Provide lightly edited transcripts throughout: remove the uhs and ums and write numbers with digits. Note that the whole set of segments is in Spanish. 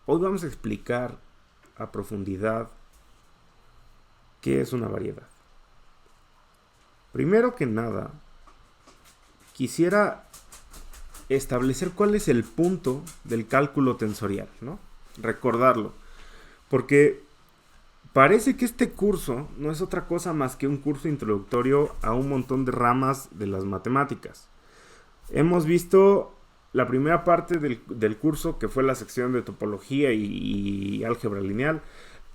Hoy vamos a explicar a profundidad qué es una variedad. Primero que nada, quisiera establecer cuál es el punto del cálculo tensorial, ¿no? Recordarlo. Porque parece que este curso no es otra cosa más que un curso introductorio a un montón de ramas de las matemáticas. Hemos visto la primera parte del curso, que fue la sección de topología y álgebra lineal.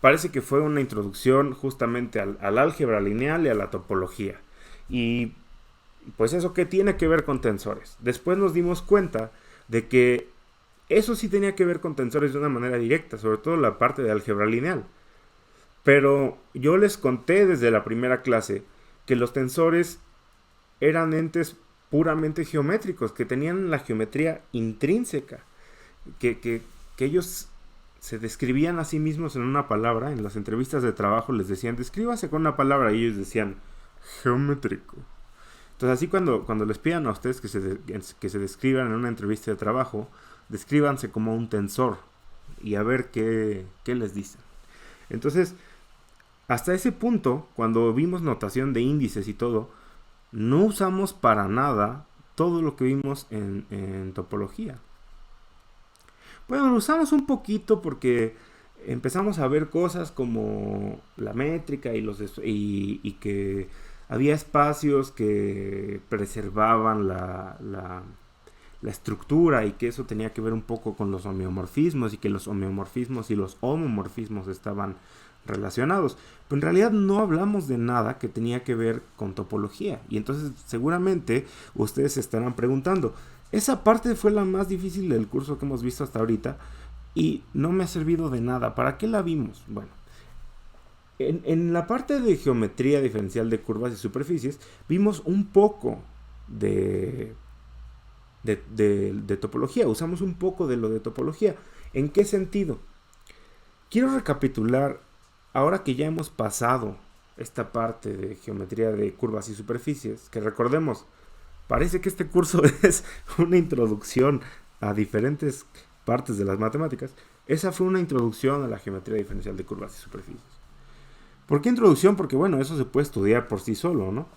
Parece que fue una introducción justamente al álgebra lineal y a la topología. Y pues eso, ¿qué tiene que ver con tensores? Después nos dimos cuenta de que eso sí tenía que ver con tensores de una manera directa, sobre todo la parte de álgebra lineal. Pero yo les conté desde la primera clase que los tensores eran entes puramente geométricos, que tenían la geometría intrínseca, que ellos se describían a sí mismos en una palabra. En las entrevistas de trabajo les decían, descríbase con una palabra, y ellos decían, geométrico. Entonces, así cuando les pidan a ustedes que se describan en una entrevista de trabajo, descríbanse como un tensor y a ver qué les dicen. Entonces, hasta ese punto, cuando vimos notación de índices y todo, no usamos para nada todo lo que vimos en topología. Bueno, lo usamos un poquito porque empezamos a ver cosas como la métrica y que había espacios que preservaban la estructura, y que eso tenía que ver un poco con los homeomorfismos, y que los homeomorfismos y los homomorfismos estaban relacionados. Pero en realidad no hablamos de nada que tenía que ver con topología. Y entonces seguramente ustedes se estarán preguntando, esa parte fue la más difícil del curso que hemos visto hasta ahorita y no me ha servido de nada. ¿Para qué la vimos? Bueno, en la parte de geometría diferencial de curvas y superficies vimos un poco de topología. Usamos un poco de lo de topología. ¿En qué sentido? Quiero recapitular, ahora que ya hemos pasado esta parte de geometría de curvas y superficies, que recordemos, parece que este curso es una introducción a diferentes partes de las matemáticas. Esa fue una introducción a la geometría diferencial de curvas y superficies. ¿Por qué introducción? Porque bueno, eso se puede estudiar por sí solo, ¿no?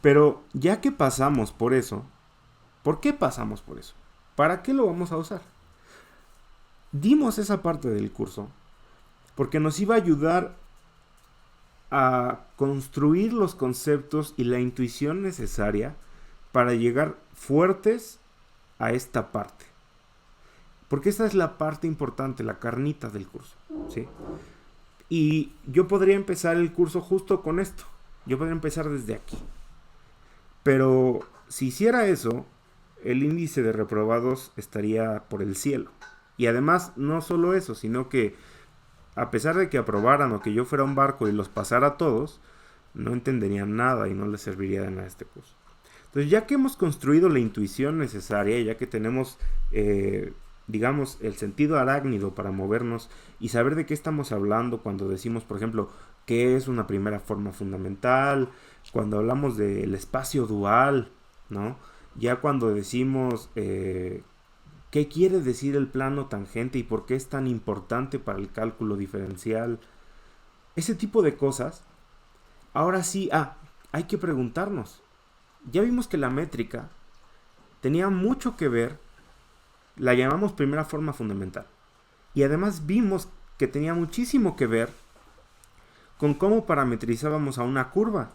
Pero ya que pasamos por eso, ¿por qué pasamos por eso? ¿Para qué lo vamos a usar? Dimos esa parte del curso porque nos iba a ayudar a construir los conceptos y la intuición necesaria para llegar fuertes a esta parte. Porque esta es la parte importante, la carnita del curso, ¿sí? Y yo podría empezar el curso justo con esto. Yo podría empezar desde aquí. Pero si hiciera eso, el índice de reprobados estaría por el cielo. Y además, no solo eso, sino que a pesar de que aprobaran o que yo fuera un barco y los pasara a todos, no entenderían nada y no les serviría de nada este curso. Entonces, ya que hemos construido la intuición necesaria, ya que tenemos, digamos, el sentido arácnido para movernos y saber de qué estamos hablando cuando decimos, por ejemplo, qué es una primera forma fundamental, cuando hablamos del espacio dual, ¿no? Ya cuando decimos qué quiere decir el plano tangente y por qué es tan importante para el cálculo diferencial, ese tipo de cosas. Ahora sí, hay que preguntarnos. Ya vimos que la métrica tenía mucho que ver, la llamamos primera forma fundamental. Y además vimos que tenía muchísimo que ver con cómo parametrizábamos a una curva.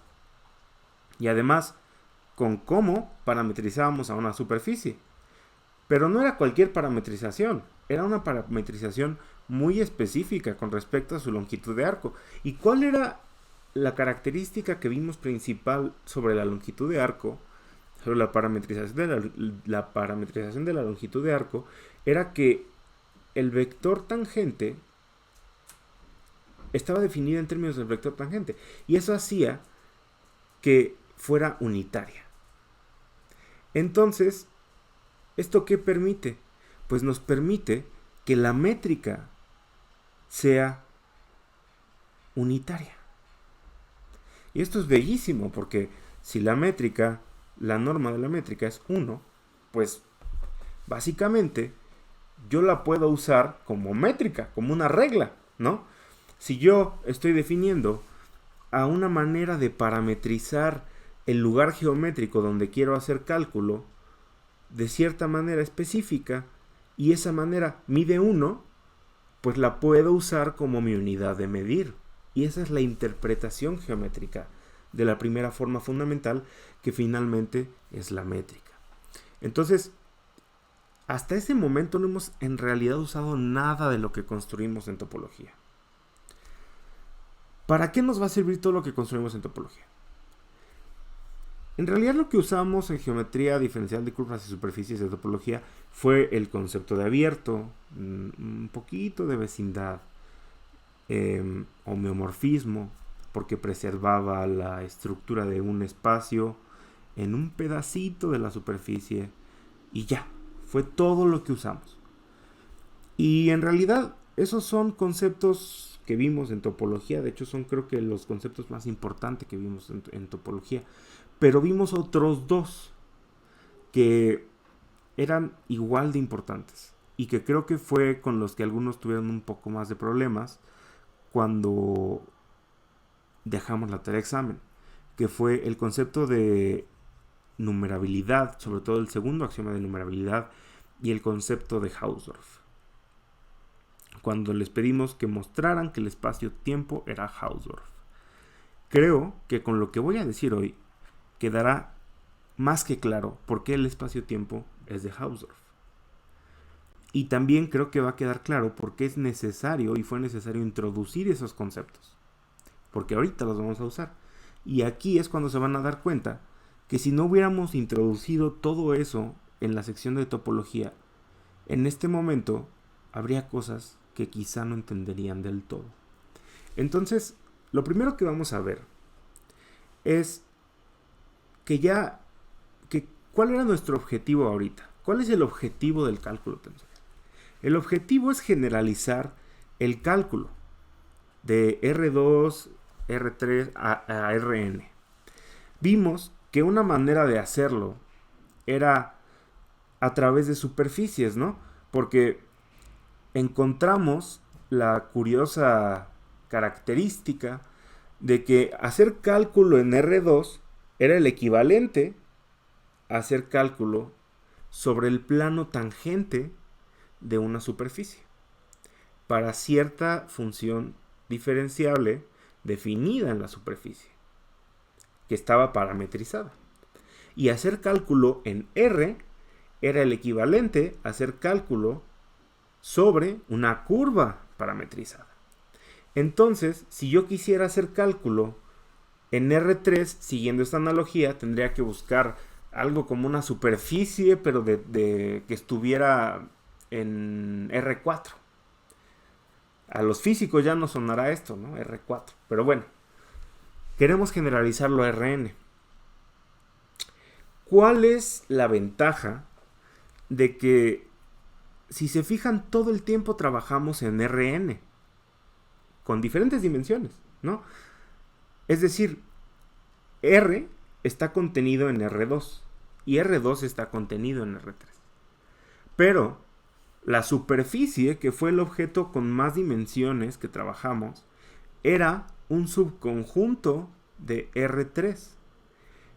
Y además con cómo parametrizábamos a una superficie. Pero no era cualquier parametrización, era una parametrización muy específica con respecto a su longitud de arco. ¿Y cuál era la característica que vimos principal sobre la longitud de arco? Sobre la parametrización de la longitud de arco, era que el vector tangente estaba definido en términos del vector tangente. Y eso hacía que fuera unitaria. Entonces, ¿esto qué permite? Pues nos permite que la métrica sea unitaria. Y esto es bellísimo, porque si la norma de la métrica es 1, pues básicamente yo la puedo usar como métrica, como una regla, ¿no? Si yo estoy definiendo a una manera de parametrizar el lugar geométrico donde quiero hacer cálculo de cierta manera específica y esa manera mide 1, pues la puedo usar como mi unidad de medir. Y esa es la interpretación geométrica de la primera forma fundamental, que finalmente es la métrica. Entonces, hasta ese momento no hemos en realidad usado nada de lo que construimos en topología. ¿Para qué nos va a servir todo lo que construimos en topología? En realidad lo que usamos en geometría diferencial de curvas y superficies de topología fue el concepto de abierto, un poquito de vecindad, homeomorfismo, porque preservaba la estructura de un espacio en un pedacito de la superficie y ya, fue todo lo que usamos. Y en realidad esos son conceptos que vimos en topología, de hecho son creo que los conceptos más importantes que vimos en topología, pero vimos otros dos que eran igual de importantes y que creo que fue con los que algunos tuvieron un poco más de problemas cuando dejamos la tarea de examen, que fue el concepto de numerabilidad, sobre todo el segundo axioma de numerabilidad y el concepto de Hausdorff. Cuando les pedimos que mostraran que el espacio-tiempo era Hausdorff. Creo que con lo que voy a decir hoy quedará más que claro por qué el espacio-tiempo es de Hausdorff. Y también creo que va a quedar claro por qué es necesario y fue necesario introducir esos conceptos. Porque ahorita los vamos a usar. Y aquí es cuando se van a dar cuenta que si no hubiéramos introducido todo eso en la sección de topología, en este momento habría cosas que quizá no entenderían del todo. Entonces, lo primero que vamos a ver es ¿cuál era nuestro objetivo ahorita? ¿Cuál es el objetivo del cálculo tensorial? El objetivo es generalizar el cálculo de R2, R3 a Rn. Vimos que una manera de hacerlo era a través de superficies, ¿no? Porque encontramos la curiosa característica de que hacer cálculo en R2 era el equivalente a hacer cálculo sobre el plano tangente de una superficie para cierta función diferenciable definida en la superficie que estaba parametrizada. Y hacer cálculo en R era el equivalente a hacer cálculo sobre una curva parametrizada. Entonces, si yo quisiera hacer cálculo en R3, siguiendo esta analogía, tendría que buscar algo como una superficie, pero que estuviera en R4. A los físicos ya no sonará esto, ¿no? R4. Pero bueno, queremos generalizarlo a Rn. ¿Cuál es la ventaja de que, si se fijan, todo el tiempo trabajamos en Rn? Con diferentes dimensiones, ¿no? Es decir, R está contenido en R2 y R2 está contenido en R3. Pero la superficie, que fue el objeto con más dimensiones que trabajamos, era un subconjunto de R3.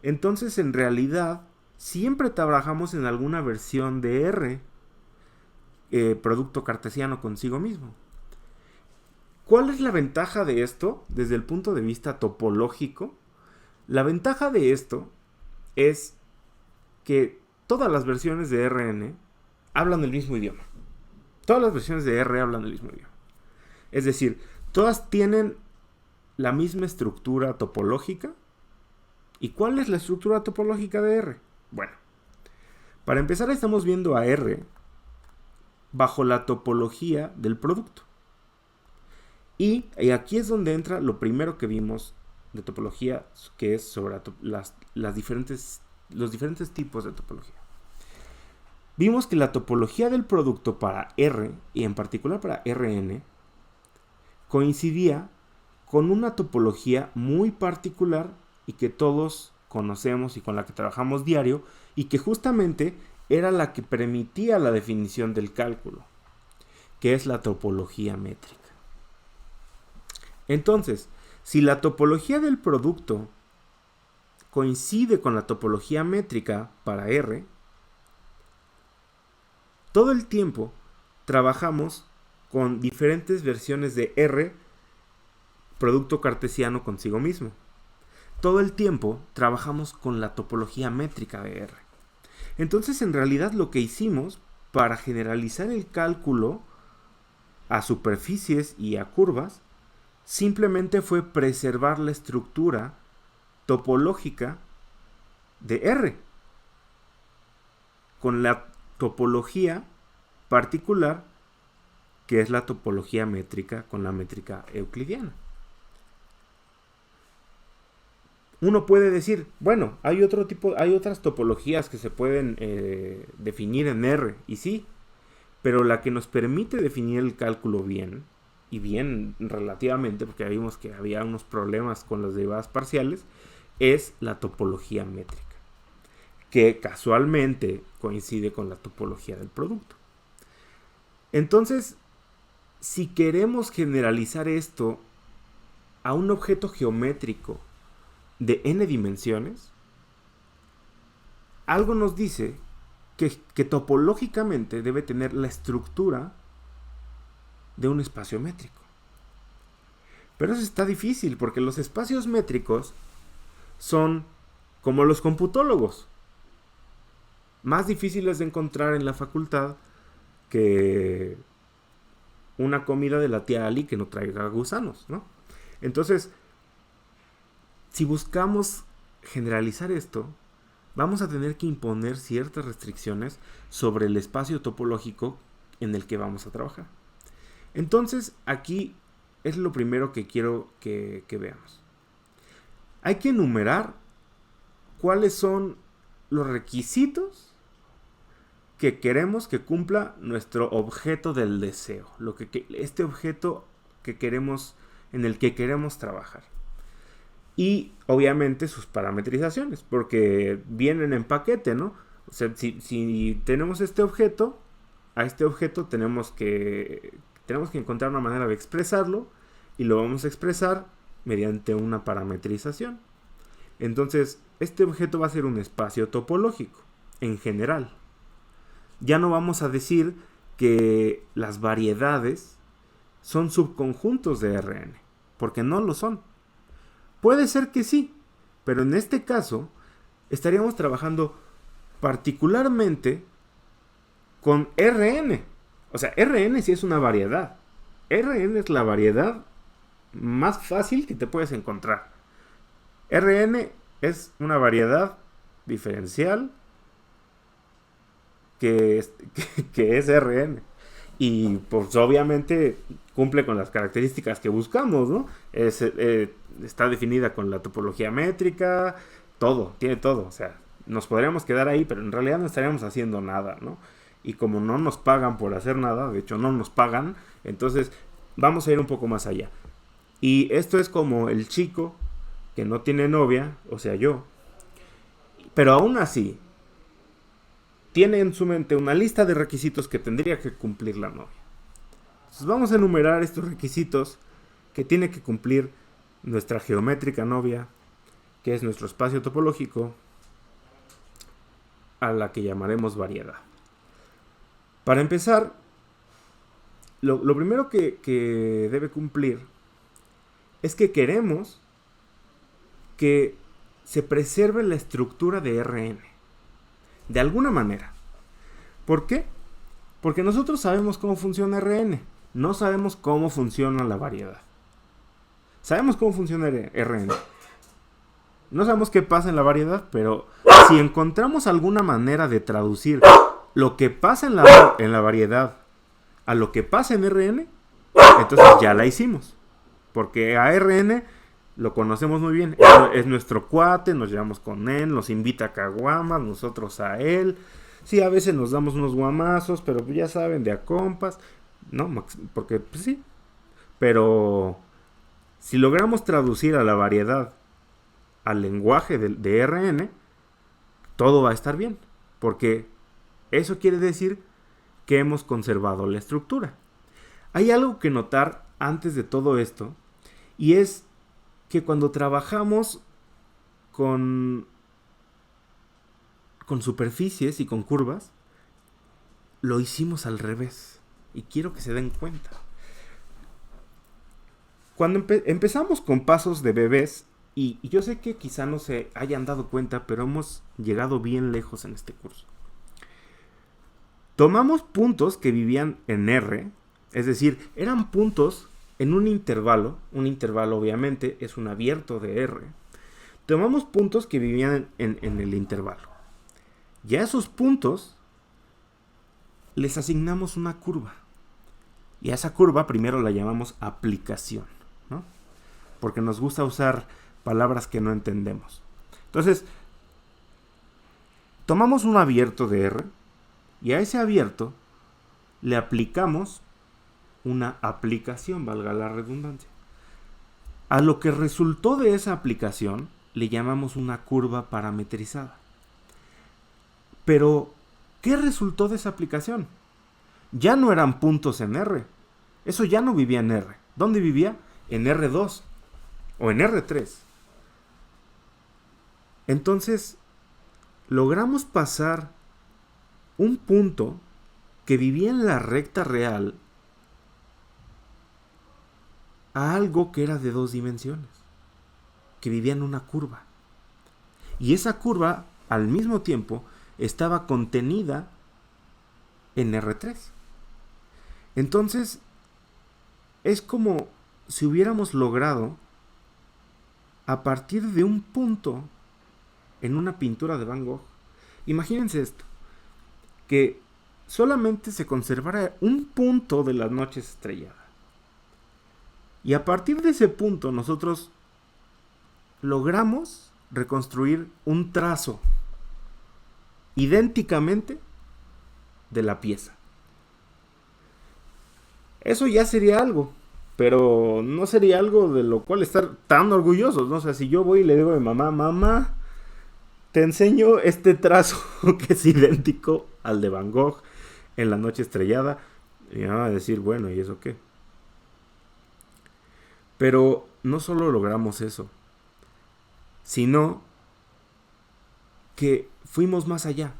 Entonces, en realidad, siempre trabajamos en alguna versión de R, producto cartesiano consigo mismo. ¿Cuál es la ventaja de esto desde el punto de vista topológico? La ventaja de esto es que todas las versiones de Rn hablan el mismo idioma. Todas las versiones de R hablan el mismo idioma. Es decir, todas tienen la misma estructura topológica. ¿Y cuál es la estructura topológica de R? Bueno, para empezar estamos viendo a R bajo la topología del producto. Y aquí es donde entra lo primero que vimos de topología, que es sobre los diferentes tipos de topología. Vimos que la topología del producto para R, y en particular para Rn, coincidía con una topología muy particular y que todos conocemos y con la que trabajamos diario, y que justamente era la que permitía la definición del cálculo. que es la topología métrica. Entonces, si la topología del producto coincide con la topología métrica para R, todo el tiempo trabajamos con diferentes versiones de R, producto cartesiano consigo mismo. Todo el tiempo trabajamos con la topología métrica de R. Entonces, en realidad, lo que hicimos para generalizar el cálculo a superficies y a curvas, simplemente fue preservar la estructura topológica de R con la topología particular que es la topología métrica con la métrica euclidiana. Uno puede decir, bueno, hay otras topologías que se pueden definir en R, y sí, pero la que nos permite definir el cálculo bien, y bien relativamente, porque vimos que había unos problemas con las derivadas parciales, es la topología métrica, que casualmente coincide con la topología del producto. Entonces, si queremos generalizar esto a un objeto geométrico de n dimensiones, algo nos dice que topológicamente debe tener la estructura de un espacio métrico. Pero eso está difícil porque los espacios métricos son como los computólogos, más difíciles de encontrar en la facultad que una comida de la tía Ali que no traiga gusanos, ¿no? Entonces, si buscamos generalizar esto, vamos a tener que imponer ciertas restricciones sobre el espacio topológico en el que vamos a trabajar. Entonces, aquí es lo primero que quiero que veamos. Hay que enumerar cuáles son los requisitos que queremos que cumpla nuestro objeto del deseo, este objeto que queremos, en el que queremos trabajar. Y obviamente sus parametrizaciones, porque vienen en paquete, ¿no? O sea, si tenemos este objeto, a este objeto tenemos que encontrar una manera de expresarlo, y lo vamos a expresar mediante una parametrización. Entonces, este objeto va a ser un espacio topológico, en general. Ya no vamos a decir que las variedades son subconjuntos de Rn, porque no lo son. Puede ser que sí, pero en este caso estaríamos trabajando particularmente con Rn. O sea, Rn sí es una variedad. Rn es la variedad más fácil que te puedes encontrar. Rn es una variedad diferencial que es Rn. Y pues obviamente cumple con las características que buscamos, ¿no? Está definida con la topología métrica, tiene todo. O sea, nos podríamos quedar ahí, pero en realidad no estaríamos haciendo nada, ¿no? Y como no nos pagan por hacer nada, de hecho no nos pagan, entonces vamos a ir un poco más allá. Y esto es como el chico que no tiene novia, o sea yo, pero aún así tiene en su mente una lista de requisitos que tendría que cumplir la novia. Entonces vamos a enumerar estos requisitos que tiene que cumplir nuestra geométrica novia, que es nuestro espacio topológico, a la que llamaremos variedad. Para empezar, lo primero que debe cumplir es que queremos que se preserve la estructura de Rn. De alguna manera. ¿Por qué? Porque nosotros sabemos cómo funciona Rn. No sabemos cómo funciona la variedad. Sabemos cómo funciona Rn. No sabemos qué pasa en la variedad, pero si encontramos alguna manera de traducir lo que pasa en la variedad a lo que pasa en Rn, entonces ya la hicimos. Porque a Rn lo conocemos muy bien. Es nuestro cuate, nos llevamos con él, nos invita a caguamas, nosotros a él. Sí, a veces nos damos unos guamazos, pero ya saben, de a compas, ¿no? Porque, pues sí. Pero si logramos traducir a la variedad al lenguaje de Rn, todo va a estar bien. Porque eso quiere decir que hemos conservado la estructura. Hay algo que notar antes de todo esto, y es que cuando trabajamos con superficies y con curvas, lo hicimos al revés. Y quiero que se den cuenta. Cuando empezamos con pasos de bebés, y yo sé que quizá no se hayan dado cuenta, pero hemos llegado bien lejos en este curso. Tomamos puntos que vivían en R, es decir, eran puntos en un intervalo obviamente es un abierto de R. Tomamos puntos que vivían en el intervalo. Y a esos puntos les asignamos una curva. Y a esa curva primero la llamamos aplicación, ¿no? Porque nos gusta usar palabras que no entendemos. Entonces, tomamos un abierto de R y a ese abierto le aplicamos una aplicación, valga la redundancia. A lo que resultó de esa aplicación le llamamos una curva parametrizada. Pero, ¿qué resultó de esa aplicación? Ya no eran puntos en R. Eso ya no vivía en R. ¿Dónde vivía? En R2 o en R3. Entonces, logramos pasar un punto que vivía en la recta real a algo que era de 2 dimensiones, que vivía en una curva. Y esa curva, al mismo tiempo, estaba contenida en R3. Entonces, es como si hubiéramos logrado, a partir de un punto en una pintura de Van Gogh, imagínense esto, que solamente se conservara un punto de la noche estrellada. Y a partir de ese punto nosotros logramos reconstruir un trazo idénticamente de la pieza. Eso ya sería algo, pero no sería algo de lo cual estar tan orgullosos, ¿no? O sea, si yo voy y le digo a mi mamá, mamá, te enseño este trazo que es idéntico al de Van Gogh en la noche estrellada, y me va a decir, bueno, ¿y eso qué? Pero no solo logramos eso, sino que fuimos más allá.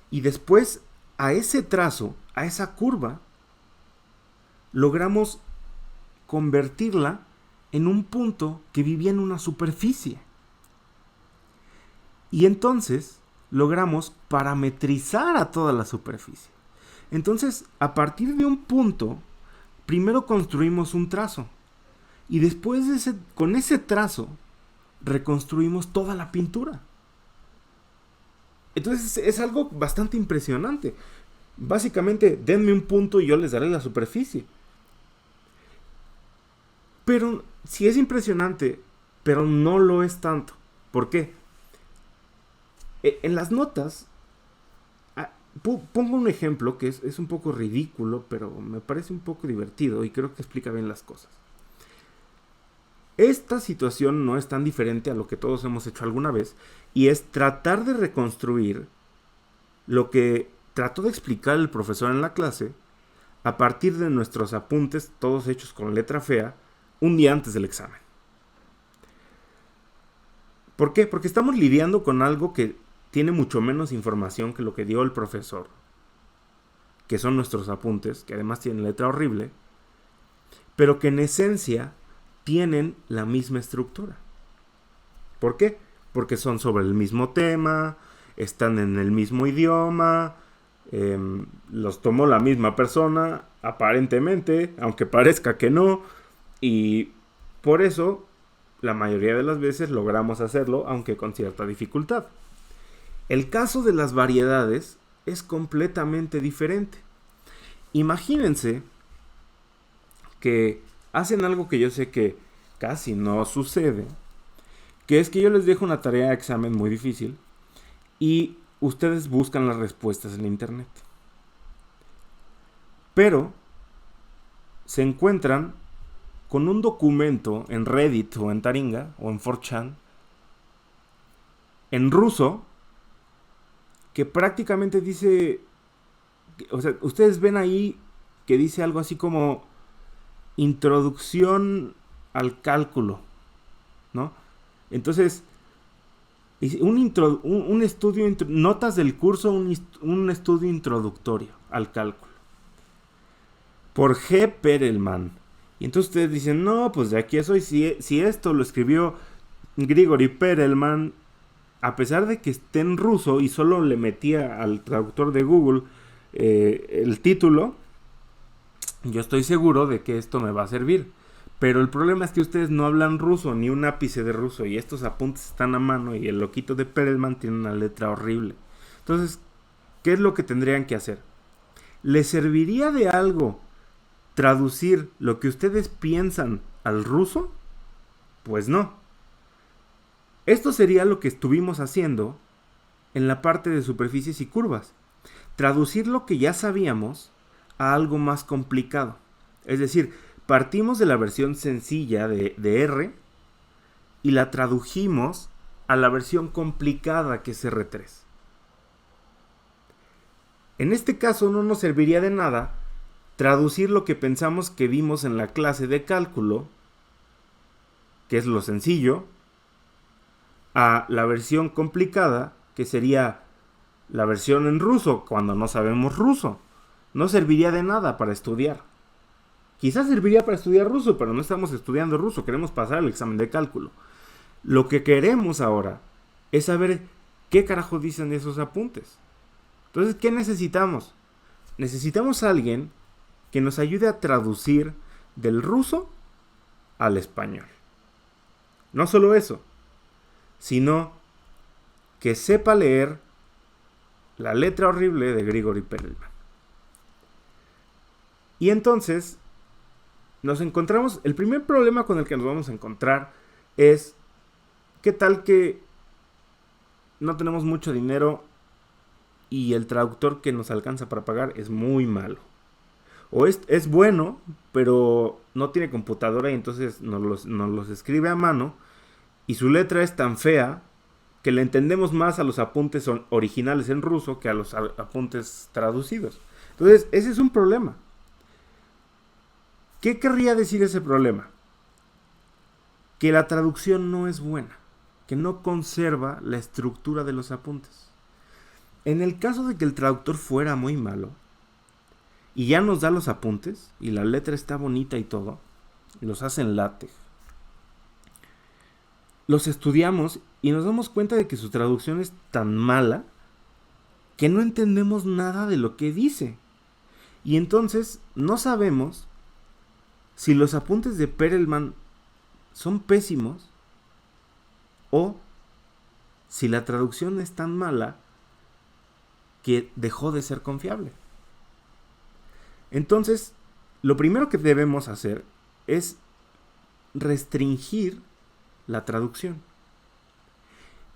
Y después, a ese trazo, a esa curva, logramos convertirla en un punto que vivía en una superficie. Y entonces logramos parametrizar a toda la superficie. Entonces, a partir de un punto, primero construimos un trazo. Y después con ese trazo, reconstruimos toda la pintura. Entonces es algo bastante impresionante. Básicamente, denme un punto y yo les daré la superficie. Pero sí es impresionante, pero no lo es tanto. ¿Por qué? En las notas, pongo un ejemplo que es un poco ridículo, pero me parece un poco divertido y creo que explica bien las cosas. Esta situación no es tan diferente a lo que todos hemos hecho alguna vez, y es tratar de reconstruir lo que trató de explicar el profesor en la clase a partir de nuestros apuntes, todos hechos con letra fea, un día antes del examen. ¿Por qué? Porque estamos lidiando con algo que tiene mucho menos información que lo que dio el profesor, que son nuestros apuntes, que además tienen letra horrible, pero que en esencia tienen la misma estructura. ¿Por qué? Porque son sobre el mismo tema, están en el mismo idioma, los tomó la misma persona, aparentemente, aunque parezca que no, y por eso la mayoría de las veces logramos hacerlo, aunque con cierta dificultad. El caso de las variedades es completamente diferente. Imagínense que hacen algo que yo sé que casi no sucede, que es que yo les dejo una tarea de examen muy difícil y ustedes buscan las respuestas en internet. Pero se encuentran con un documento en Reddit o en Taringa o en 4chan en ruso que prácticamente dice, o sea, ustedes ven ahí que dice algo así como introducción al cálculo, ¿no? Entonces, un estudio, notas del curso, un estudio introductorio al cálculo, por G. Perelman. Y entonces ustedes dicen, no, pues de aquí soy, si esto lo escribió Grigori Perelman, a pesar de que esté en ruso y solo le metía al traductor de Google el título, yo estoy seguro de que esto me va a servir. Pero el problema es que ustedes no hablan ruso, ni un ápice de ruso, y estos apuntes están a mano, y el loquito de Perelman tiene una letra horrible. Entonces, ¿qué es lo que tendrían que hacer? ¿Les serviría de algo traducir lo que ustedes piensan al ruso? Pues no. Esto sería lo que estuvimos haciendo en la parte de superficies y curvas. Traducir lo que ya sabíamos a algo más complicado. Es decir, partimos de la versión sencilla de R y la tradujimos a la versión complicada que es R3. En este caso no nos serviría de nada traducir lo que pensamos que vimos en la clase de cálculo, que es lo sencillo, a la versión complicada, que sería la versión en ruso, cuando no sabemos ruso. No serviría de nada para estudiar. Quizás serviría para estudiar ruso, pero no estamos estudiando ruso, queremos pasar el examen de cálculo. Lo que queremos ahora es saber qué carajo dicen esos apuntes. Entonces, ¿qué necesitamos? Necesitamos a alguien que nos ayude a traducir del ruso al español. No solo eso, sino que sepa leer la letra horrible de Grigori Perelman. Y entonces nos encontramos, el primer problema con el que nos vamos a encontrar es, ¿qué tal que no tenemos mucho dinero y el traductor que nos alcanza para pagar es muy malo? O es bueno, pero no tiene computadora y entonces nos los escribe a mano y su letra es tan fea que le entendemos más a los apuntes originales en ruso que a los apuntes traducidos. Entonces, ese es un problema. ¿Qué querría decir ese problema? Que la traducción no es buena, que no conserva la estructura de los apuntes. En el caso de que el traductor fuera muy malo, y ya nos da los apuntes, y la letra está bonita y todo, y los hace en látex, los estudiamos y nos damos cuenta de que su traducción es tan mala que no entendemos nada de lo que dice. Y entonces no sabemos si los apuntes de Perelman son pésimos o si la traducción es tan mala que dejó de ser confiable. Entonces, lo primero que debemos hacer es restringir la traducción.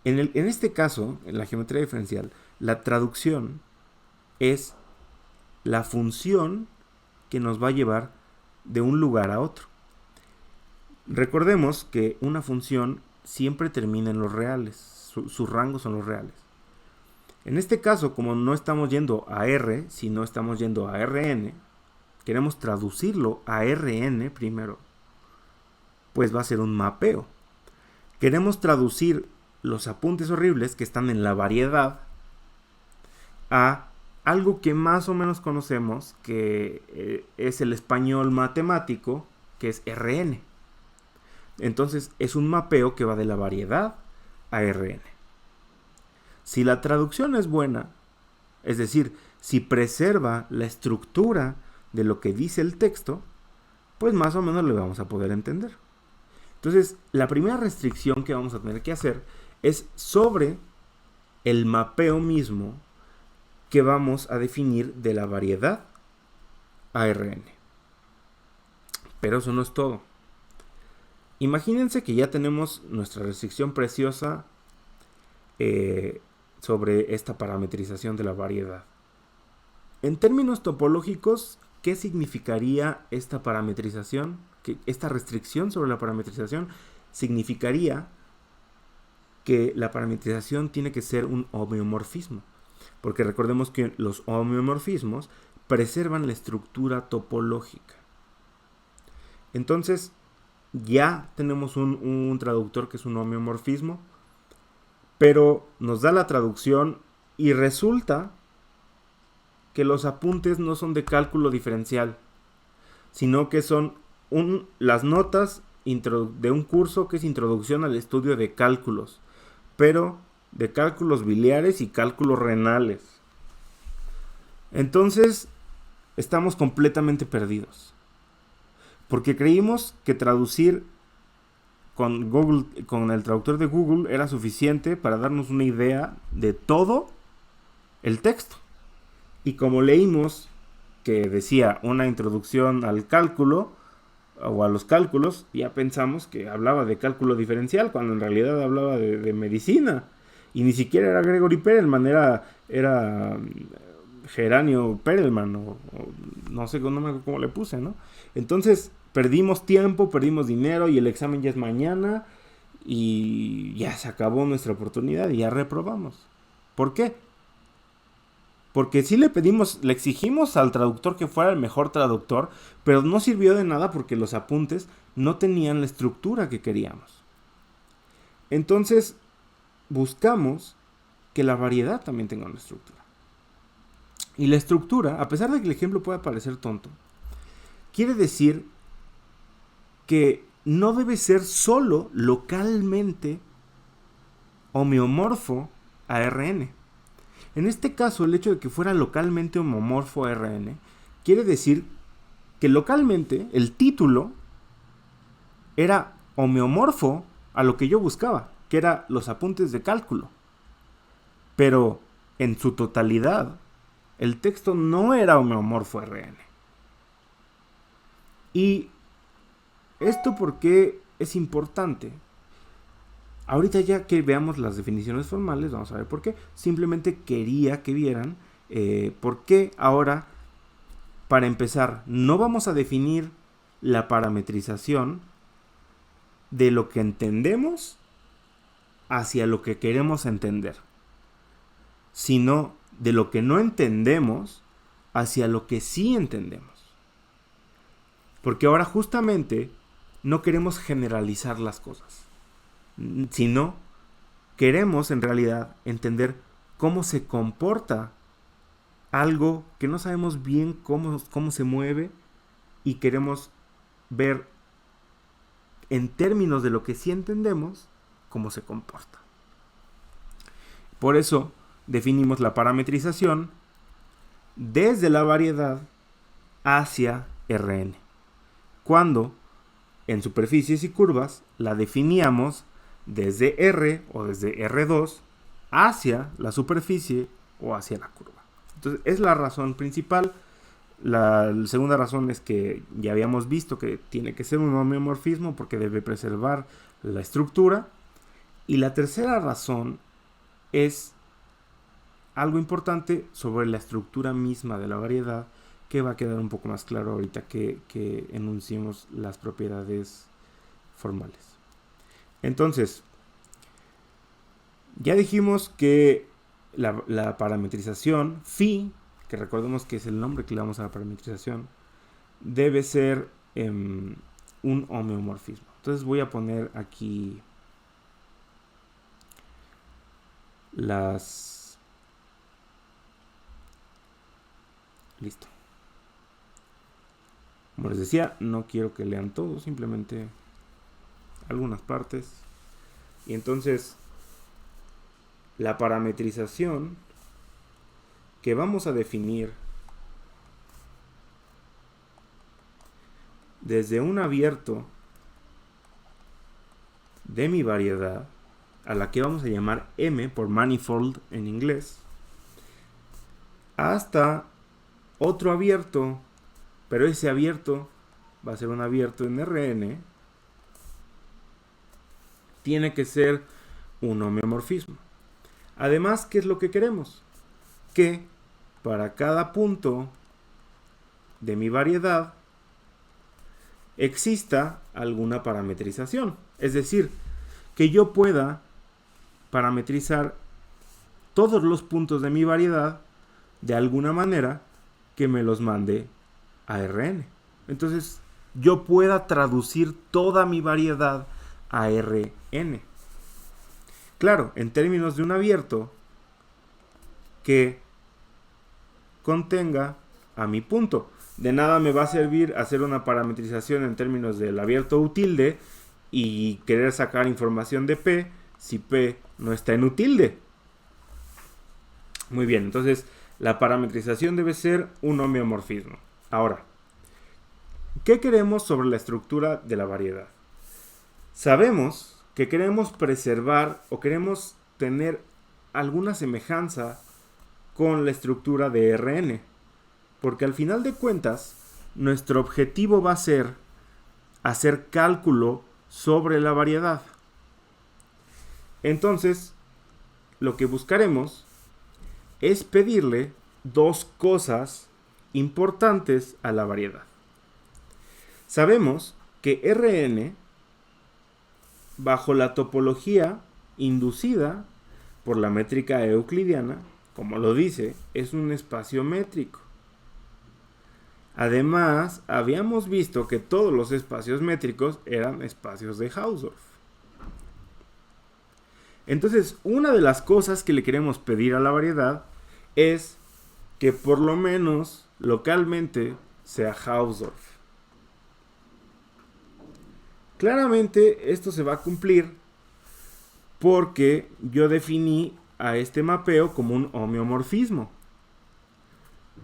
En este caso, en la geometría diferencial, la traducción es la función que nos va a llevar de un lugar a otro. Recordemos que una función siempre termina en los reales, sus rangos son los reales. En este caso, como no estamos yendo a R, sino estamos yendo a Rn, queremos traducirlo a Rn primero, pues va a ser un mapeo. Queremos traducir los apuntes horribles que están en la variedad a algo que más o menos conocemos, que es el español matemático, que es Rn. Entonces es un mapeo que va de la variedad a Rn. Si la traducción es buena, es decir, si preserva la estructura de lo que dice el texto, pues más o menos le vamos a poder entender. Entonces, la primera restricción que vamos a tener que hacer es sobre el mapeo mismo que vamos a definir de la variedad a Rn. Pero eso no es todo. Imagínense que ya tenemos nuestra restricción preciosa sobre esta parametrización de la variedad. En términos topológicos, ¿qué significaría esta parametrización? Esta restricción sobre la parametrización significaría que la parametrización tiene que ser un homeomorfismo, porque recordemos que los homeomorfismos preservan la estructura topológica. Entonces, ya tenemos un traductor que es un homeomorfismo, pero nos da la traducción y resulta que los apuntes no son de cálculo diferencial, sino que son las notas de un curso que es Introducción al Estudio de Cálculos, pero de cálculos biliares y cálculos renales. Entonces, estamos completamente perdidos, porque creímos que traducir con Google, con el traductor de Google, era suficiente para darnos una idea de todo el texto. Y como leímos que decía una introducción al cálculo o a los cálculos, ya pensamos que hablaba de cálculo diferencial, cuando en realidad hablaba de medicina. Y ni siquiera era Gregory Perelman, era Geranio Perelman, o no sé, no me acuerdo cómo le puse, ¿no? Entonces, perdimos tiempo, perdimos dinero y el examen ya es mañana y ya se acabó nuestra oportunidad y ya reprobamos. ¿Por qué? Porque sí le exigimos al traductor que fuera el mejor traductor, pero no sirvió de nada porque los apuntes no tenían la estructura que queríamos. Entonces, buscamos que la variedad también tenga una estructura. Y la estructura, a pesar de que el ejemplo pueda parecer tonto, quiere decir que no debe ser solo localmente homeomorfo a Rn. En este caso, el hecho de que fuera localmente homomorfo a Rn quiere decir que localmente el título era homeomorfo a lo que yo buscaba, que era los apuntes de cálculo. Pero en su totalidad, el texto no era homeomorfo a Rn. Y esto porque es importante. Ahorita ya que veamos las definiciones formales, vamos a ver por qué. Simplemente quería que vieran por qué ahora, para empezar, no vamos a definir la parametrización de lo que entendemos hacia lo que queremos entender, sino de lo que no entendemos hacia lo que sí entendemos. Porque ahora justamente no queremos generalizar las cosas, sino queremos en realidad entender cómo se comporta algo que no sabemos bien cómo se mueve, y queremos ver en términos de lo que sí entendemos cómo se comporta. Por eso definimos la parametrización desde la variedad hacia Rn, cuando en superficies y curvas la definíamos desde R o desde R2 hacia la superficie o hacia la curva. Entonces es la razón principal. La segunda razón es que ya habíamos visto que tiene que ser un homeomorfismo porque debe preservar la estructura. Y la tercera razón es algo importante sobre la estructura misma de la variedad, que va a quedar un poco más claro ahorita que enunciemos las propiedades formales. Entonces, ya dijimos que la parametrización phi, que recordemos que es el nombre que le damos a la parametrización, debe ser un homeomorfismo. Entonces voy a poner aquí listo. Como les decía, no quiero que lean todo, simplemente algunas partes. Y entonces, la parametrización que vamos a definir desde un abierto de mi variedad, a la que vamos a llamar M por manifold en inglés, hasta otro abierto, pero ese abierto va a ser un abierto en Rn, tiene que ser un homeomorfismo. Además, ¿qué es lo que queremos? Que para cada punto de mi variedad exista alguna parametrización. Es decir, que yo pueda parametrizar todos los puntos de mi variedad de alguna manera que me los mande a Rn. Entonces, yo pueda traducir toda mi variedad a Rn. Claro, en términos de un abierto que contenga a mi punto. De nada me va a servir hacer una parametrización en términos del abierto utilde y querer sacar información de P si P no está en utilde. Muy bien, entonces la parametrización debe ser un homeomorfismo. Ahora, ¿qué queremos sobre la estructura de la variedad? Sabemos que queremos preservar o queremos tener alguna semejanza con la estructura de Rn, porque al final de cuentas nuestro objetivo va a ser hacer cálculo sobre la variedad. Entonces, lo que buscaremos es pedirle dos cosas importantes a la variedad. Sabemos que Rn, bajo la topología inducida por la métrica euclidiana, como lo dice, es un espacio métrico. Además, habíamos visto que todos los espacios métricos eran espacios de Hausdorff. Entonces, una de las cosas que le queremos pedir a la variedad es que por lo menos localmente sea Hausdorff. Claramente esto se va a cumplir porque yo definí a este mapeo como un homeomorfismo.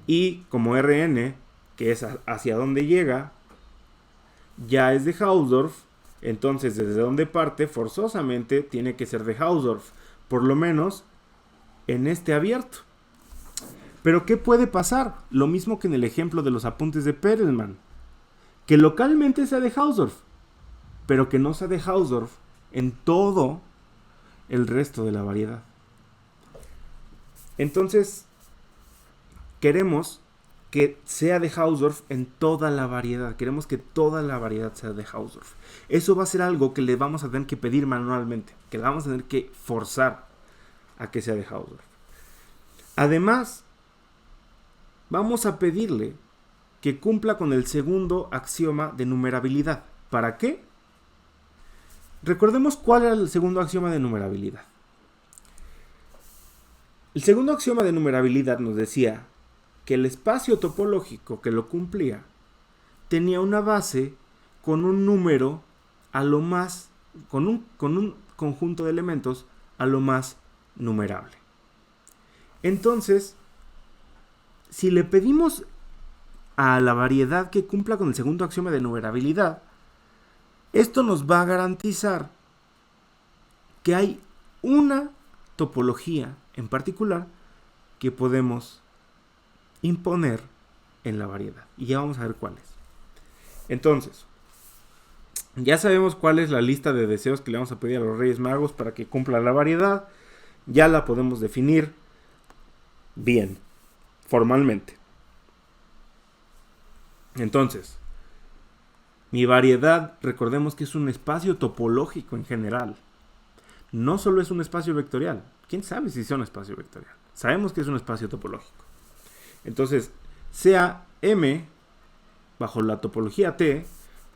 Y como Rn, que es hacia donde llega, ya es de Hausdorff, entonces desde donde parte forzosamente tiene que ser de Hausdorff, por lo menos en este abierto. Pero ¿qué puede pasar? Lo mismo que en el ejemplo de los apuntes de Perelman, que localmente sea de Hausdorff, pero que no sea de Hausdorff en todo el resto de la variedad. Entonces, queremos que sea de Hausdorff en toda la variedad. Queremos que toda la variedad sea de Hausdorff. Eso va a ser algo que le vamos a tener que pedir manualmente, que le vamos a tener que forzar a que sea de Hausdorff. Además, vamos a pedirle que cumpla con el segundo axioma de numerabilidad. ¿Para qué? Recordemos cuál era el segundo axioma de numerabilidad. El segundo axioma de numerabilidad nos decía que el espacio topológico que lo cumplía tenía una base con un número a lo más, con un conjunto de elementos a lo más numerable. Entonces, si le pedimos a la variedad que cumpla con el segundo axioma de numerabilidad, esto nos va a garantizar que hay una topología en particular que podemos imponer en la variedad. Y ya vamos a ver cuál es. Entonces, ya sabemos cuál es la lista de deseos que le vamos a pedir a los Reyes Magos para que cumpla la variedad. Ya la podemos definir bien, formalmente. Entonces, mi variedad, recordemos que es un espacio topológico en general. No solo es un espacio vectorial. ¿Quién sabe si sea un espacio vectorial? Sabemos que es un espacio topológico. Entonces, sea M, bajo la topología T,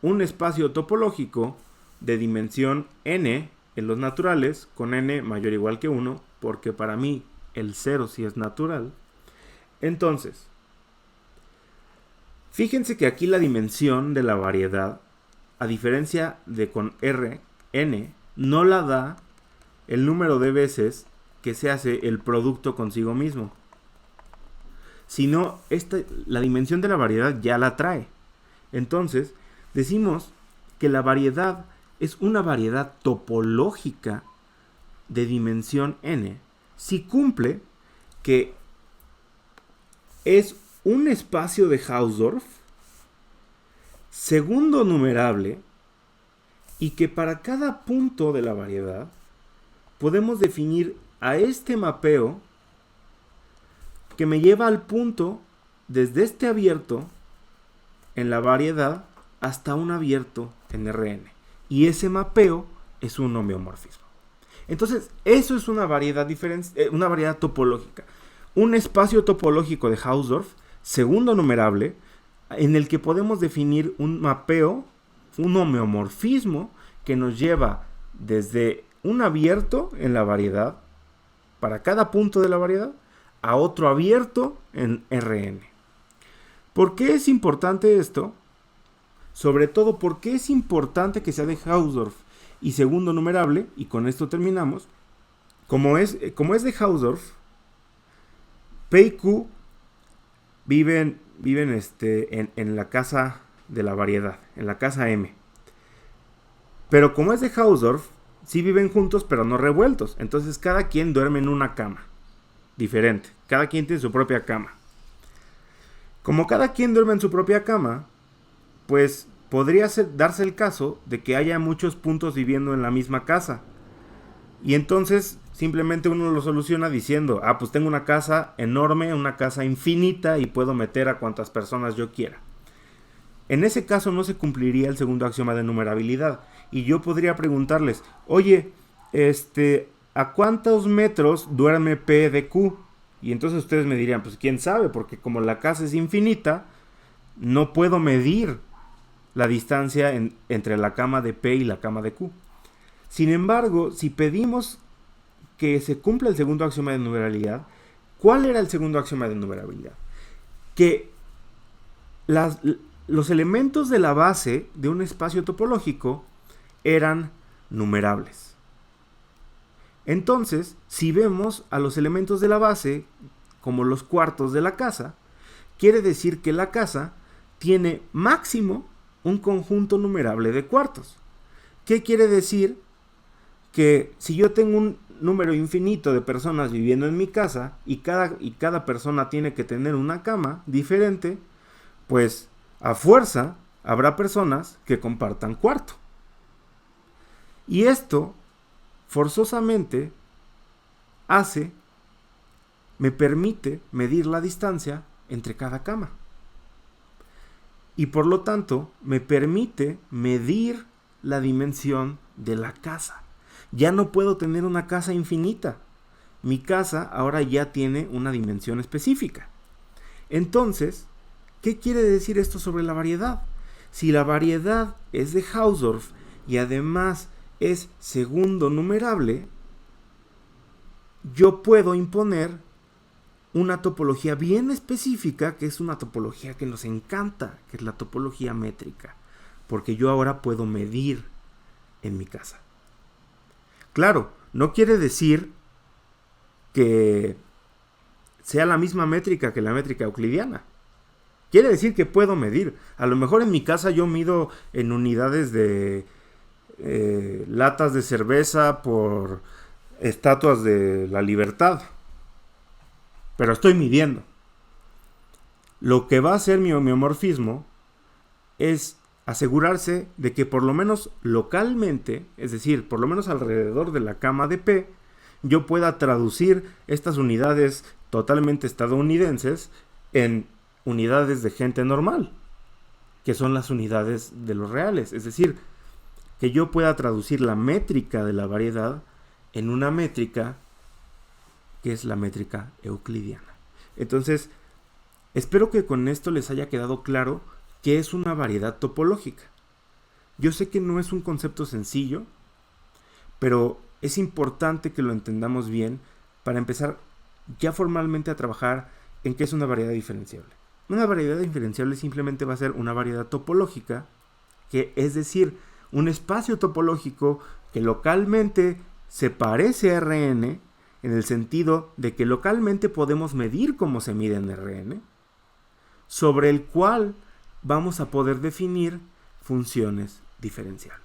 un espacio topológico de dimensión n en los naturales, con n mayor o igual que 1, porque para mí el 0 sí es natural. Entonces, fíjense que aquí la dimensión de la variedad, a diferencia de con Rn, no la da el número de veces que se hace el producto consigo mismo, sino la dimensión de la variedad ya la trae. Entonces, decimos que la variedad es una variedad topológica de dimensión n si cumple que es un espacio de Hausdorff, segundo numerable, y que para cada punto de la variedad podemos definir a este mapeo que me lleva al punto desde este abierto en la variedad hasta un abierto en Rn. Y ese mapeo es un homeomorfismo. Entonces, eso es una variedad una variedad topológica. Un espacio topológico de Hausdorff, segundo numerable, en el que podemos definir un mapeo, un homeomorfismo que nos lleva desde un abierto en la variedad, para cada punto de la variedad, a otro abierto en Rn. ¿Por qué es importante esto? Sobre todo, ¿por qué es importante que sea de Hausdorff y segundo numerable? Y con esto terminamos. Como es de Hausdorff, P y Q viven en la casa de la variedad, en la casa M. Pero como es de Hausdorff, sí viven juntos pero no revueltos. Entonces cada quien duerme en una cama diferente. Cada quien tiene su propia cama. Como cada quien duerme en su propia cama, pues podría darse el caso de que haya muchos puntos viviendo en la misma casa. Y entonces simplemente uno lo soluciona diciendo, pues tengo una casa enorme, una casa infinita y puedo meter a cuantas personas yo quiera. En ese caso no se cumpliría el segundo axioma de numerabilidad. Y yo podría preguntarles, oye, ¿a cuántos metros duerme P de Q? Y entonces ustedes me dirían, pues quién sabe, porque como la casa es infinita, no puedo medir la distancia entre la cama de P y la cama de Q. Sin embargo, si pedimos que se cumpla el segundo axioma de numerabilidad, ¿cuál era el segundo axioma de numerabilidad? Que los elementos de la base de un espacio topológico eran numerables. Entonces, si vemos a los elementos de la base como los cuartos de la casa, quiere decir que la casa tiene máximo un conjunto numerable de cuartos. ¿Qué quiere decir? Que si yo tengo un número infinito de personas viviendo en mi casa y cada persona tiene que tener una cama diferente, pues a fuerza habrá personas que compartan cuarto. Y esto forzosamente me permite medir la distancia entre cada cama. Y por lo tanto me permite medir la dimensión de la casa. Ya no puedo tener una casa infinita. Mi casa ahora ya tiene una dimensión específica. Entonces, ¿qué quiere decir esto sobre la variedad? Si la variedad es de Hausdorff y además es segundo numerable, yo puedo imponer una topología bien específica, que es una topología que nos encanta, que es la topología métrica, porque yo ahora puedo medir en mi casa. Claro, no quiere decir que sea la misma métrica que la métrica euclidiana. Quiere decir que puedo medir. A lo mejor en mi casa yo mido en unidades de latas de cerveza por estatuas de la libertad. Pero estoy midiendo. Lo que va a hacer mi homeomorfismo es asegurarse de que por lo menos localmente, es decir, por lo menos alrededor de la cama de P, yo pueda traducir estas unidades totalmente estadounidenses en unidades de gente normal, que son las unidades de los reales. Es decir, que yo pueda traducir la métrica de la variedad en una métrica que es la métrica euclidiana. Entonces, espero que con esto les haya quedado claro qué es una variedad topológica. Yo sé que no es un concepto sencillo, pero es importante que lo entendamos bien para empezar ya formalmente a trabajar en qué es una variedad diferenciable. Una variedad diferenciable simplemente va a ser una variedad topológica, que es decir, un espacio topológico que localmente se parece a Rn, en el sentido de que localmente podemos medir cómo se mide en Rn, sobre el cual vamos a poder definir funciones diferenciales.